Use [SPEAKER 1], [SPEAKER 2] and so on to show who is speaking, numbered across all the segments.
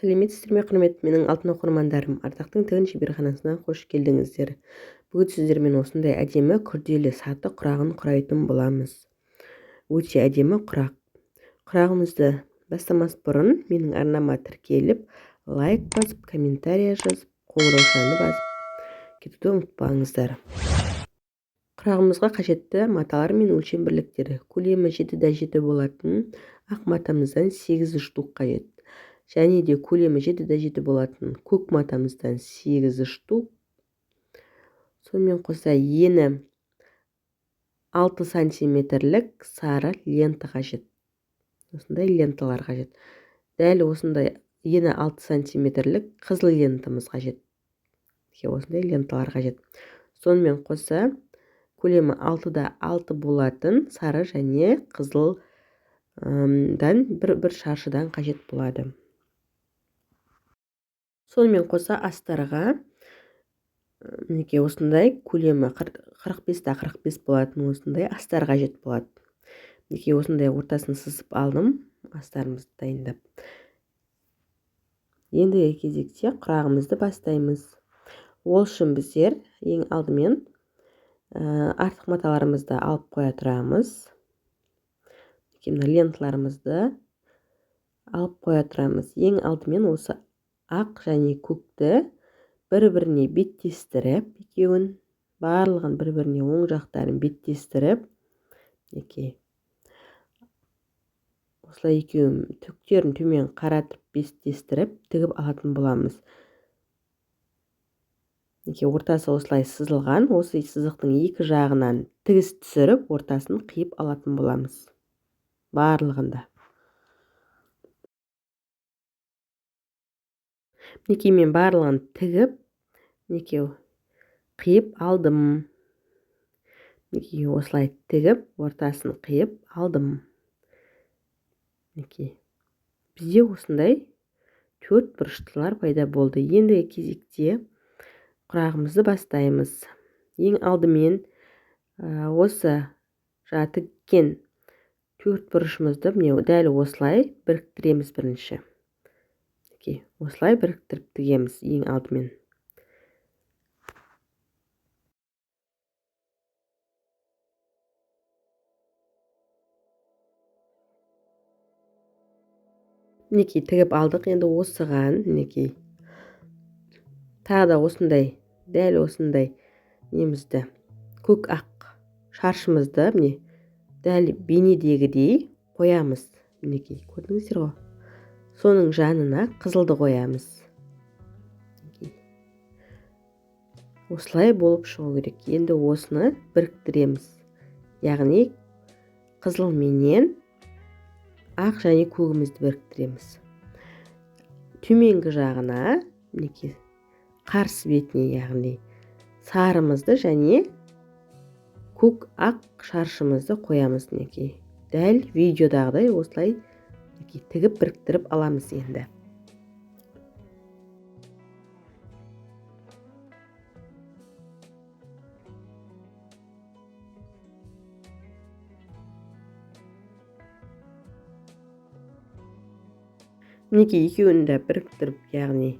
[SPEAKER 1] Сәлеметсіздер ме, құрметті менің алтын оқырмандарым, ардақтың тігін шеберханасына қош келдіңіздер. Бүгін сіздермен осындай әдемі күрделі саты құрағын құрайтын боламыз. Өте әдемі құрақ. Құрағымызды бастамас бұрын менің арнама тіркеліп, лайк басып, комментария жазып, қоңыраушаны басып кетуді ұмытпаңыздар. Құрағымызға қажетті маталар мен өлшем бірліктері. Көлемі 7x7 болатын ақ матамыздан 8 штук қажет. Және де көлемі 7x7 болатын көк матамыздан 8 штук. Сонымен қоса ені 6 сантиметрлік сары лента қажет. Осындай ленталар қажет. Дәл осындай ені 6 сантиметрлік қызыл лентамыз қажет. Осындай ленталар қажет. Сонымен қоса көлемі 6x6 болатын сары және қызылдан бір шаршыдан қажет болады. Сонымен қоса астарға осындай көлемі 45x45 болатын осындай астар қажет болады. Осындай ортасын сызып алдым, астарымызды дайындап. Ендігі кезекте құрағымызды бастаймыз. Ол үшін біздер ең алдымен артық маталарымызды алып қоя тұрамыз. Ленталарымызды алып қоя тұрамыз. Ең алдымен осы ақ және көкті бір-біріне беттестіріп, екеуін барлығын бір-біріне оң жақтарын беттестіріп, осылай екеуін түктерін төмен қаратып беттестіріп тігіп алатын боламыз. Ортасы осылай сызылған, осы сызықтың екі жағынан тігіс түсіріп, ортасын қиып алатын боламыз. Барлығында. Мен барлығын тігіп, қиып алдым. Осылай тігіп, ортасын қиып алдым. Бізде осындай 4 бұрыштылар пайда болды. Ендігі кезекте құрағымызды бастаймыз. Ең алдымен осы тіккен 4 бұрышымызды дәл осылай біріктіреміз бірінші. Осылай біріктіріп тігеміз ең алдымен. Тігіп алдық. Енді осыған тағы да осындай, дәл осындай немізді, көк ақ шаршымызды дәл бейнедегідей қоямыз. Көрдіңіздер ғой? Соның жанына қызылды қоямыз. Осылай болып шығу керек. Енді осыны біріктіреміз. Яғни қызыл менен ақ және көгімізді біріктіреміз. Төменгі жағына, қарсы бетіне, яғни сарымызды және көк ақ шаршымызды қоямыз. Дәл видеодағыдай осылай тігіп біріктіріп аламыз енді. Екеуін де біріктіріп, яғни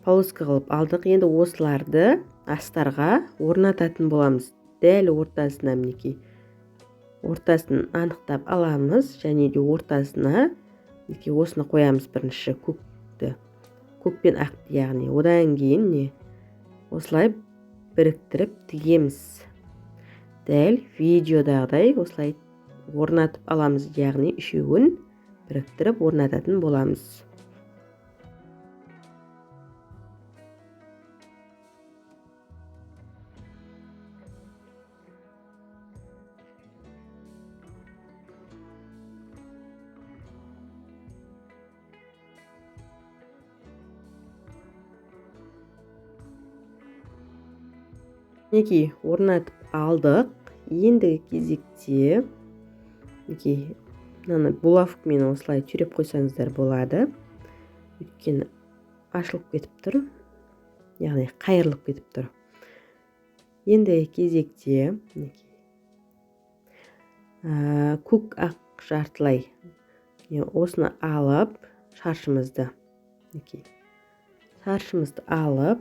[SPEAKER 1] полоска қылып алдық. Енді осыларды астарға орнататын боламыз. Дәл ортасына ортасын анықтап аламыз және де ортасына осыны қоямыз бірінші, көкті. Көк пен ақты, яғни одан кейін осылай біріктіріп тігеміз. Дәл видеодағыдай осылай орнатып аламыз, яғни үшеуін біріктіріп орнататын боламыз. Орнатып алдық. Ендігі кезекте булавкамен осылай түйреп қойсаңыздар болады. Өйткені ашылып кетіп тұр, яғни қайырылып кетіп тұр. Ендігі кезекте көк ақ жартылай осыны алып шаршымызды мінекей шаршымызды алып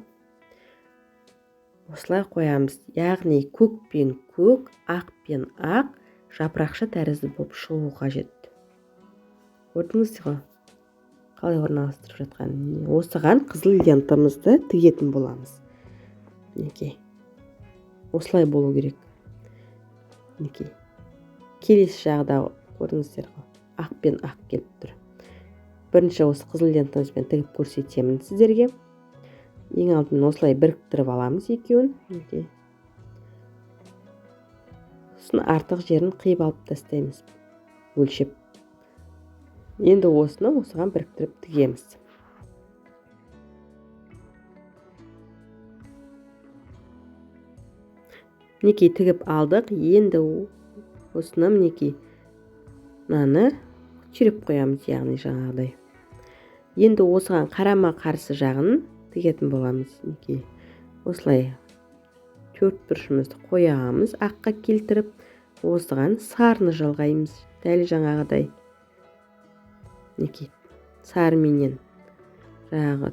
[SPEAKER 1] осылай қоямыз. Яғни көк пен көк, ақ пен ақ жапырақша тәрізді болып шығу қажет. Көрдіңіздер ғой? Қалай орналастырып жатқанын. Осыған қызыл лентамызды тігетін боламыз. Мінекей. Осылай болу керек. Мінекей. Келесі жағда көрдіңіздер ғой? Ақ пен ақ келіп тұр. Бірінші осы қызыл лентамызбен тігіп көрсетемін сіздерге. Ең алдымен осылай біріктіріп аламыз екеуін. Сосын артық жерін қиып алып тастаймыз. Өлшеп. Енді осыған біріктіріп тігеміз. Мінекей тігіп алдық. Енді осыны мінекей мынаны көтеріп қоямыз, яғни жаңағыдай. Енді осыған қарама қарсы жағын тігетін боламыз. Осылай төрт бұрышымызды қоямыз, аққа келтіріп, осыған сарыны жалғаймыз. Дәл жаңағыдай. Сарыменен жаңағы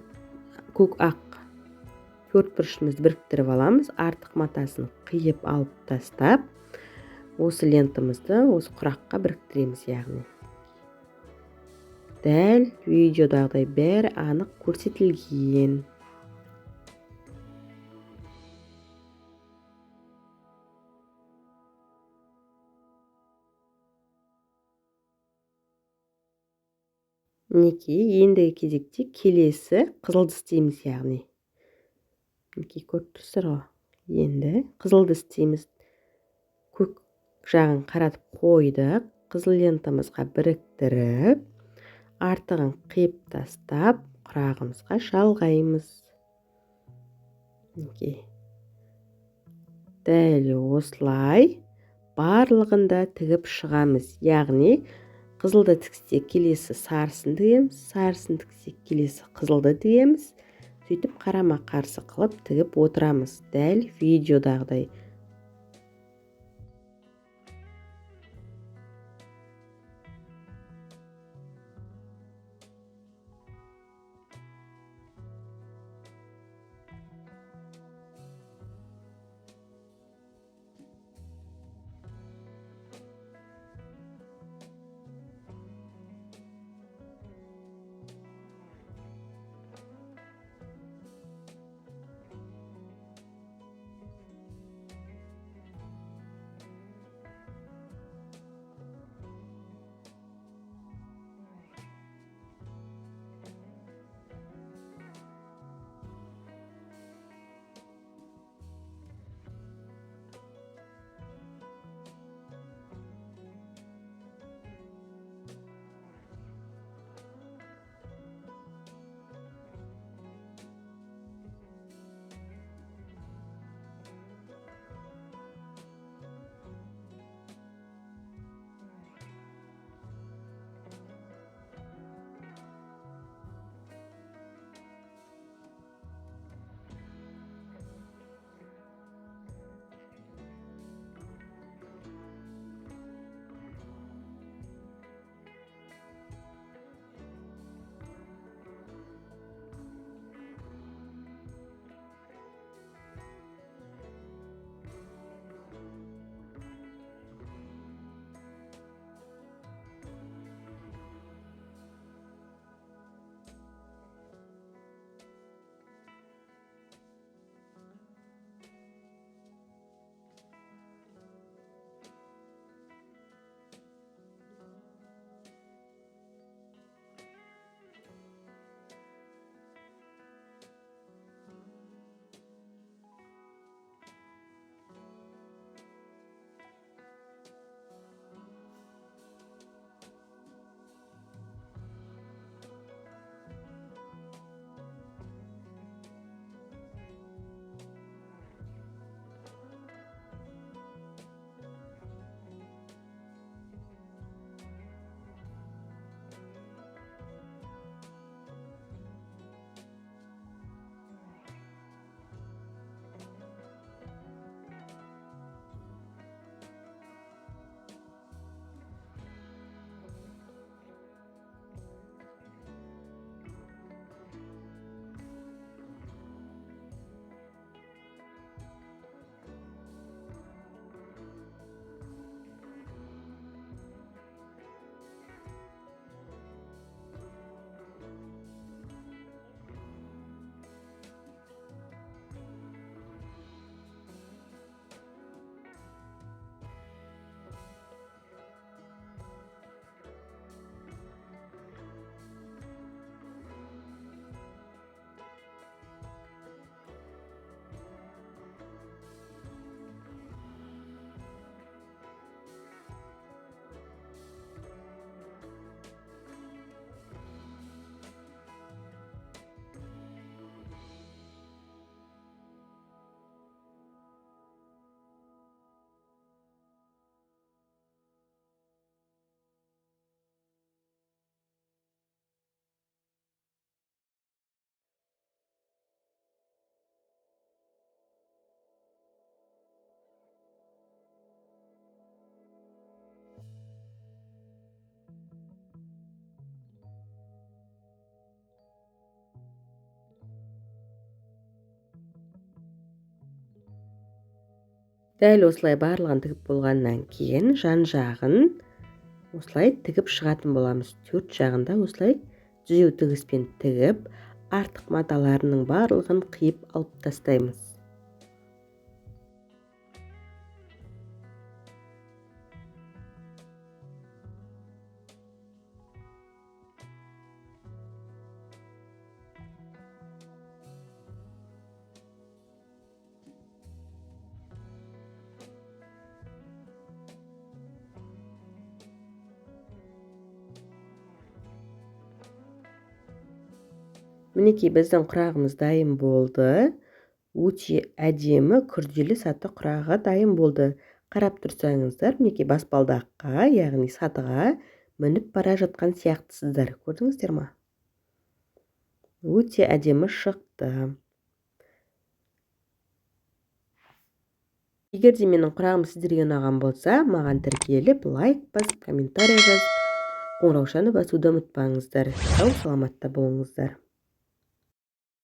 [SPEAKER 1] көк ақ төрт бұрышымызды біріктіріп аламыз, артық матасын қиып алып тастап, осы лентамызды осы құраққа біріктіреміз, яғни. Дәл видеодағыдай бәрі анық көрсетілген. Мінекей, ендігі кезекте келесі қызылды істейміз, яғни. Мінекей, көріп тұрсыздар ғой? Енді қызылды істейміз. Көк жағын қаратып қойдық, қызыл лентамызға біріктіріп, артығын қиып тастап, құрағымызға жалғаймыз. Дәл осылай барлығында тігіп шығамыз. Яғни қызылды тіксе келесі сарысын тігеміз, сарысын тіксе келесі қызылды тігеміз. Сөйтіп қарама қарсы қылып тігіп отырамыз. Дәл видеодағыдай. Дәл осылай барлығын тігіп болғаннан кейін жан жағын осылай тігіп шығатын боламыз. Төрт жағында осылай түзеу тігіспен тігіп, артық маталарының барлығын қиып алып тастаймыз. Мінекей біздің құрағымыз дайын болды. Өте әдемі күрделі саты құрағы дайын болды. Қарап тұрсаңыздар, мінекей баспалдаққа, яғни сатыға мініп бара жатқан сияқтысыздар. Көрдіңіздер ме? Өте әдемі шықты. Егер де менің құрағым сіздерге ұнаған болса, маған тіркеліп, лайк басып, комментарий жазып, қоңыраушаны басуды ұмытпаңыздар. Сау саламатта болыңыздар.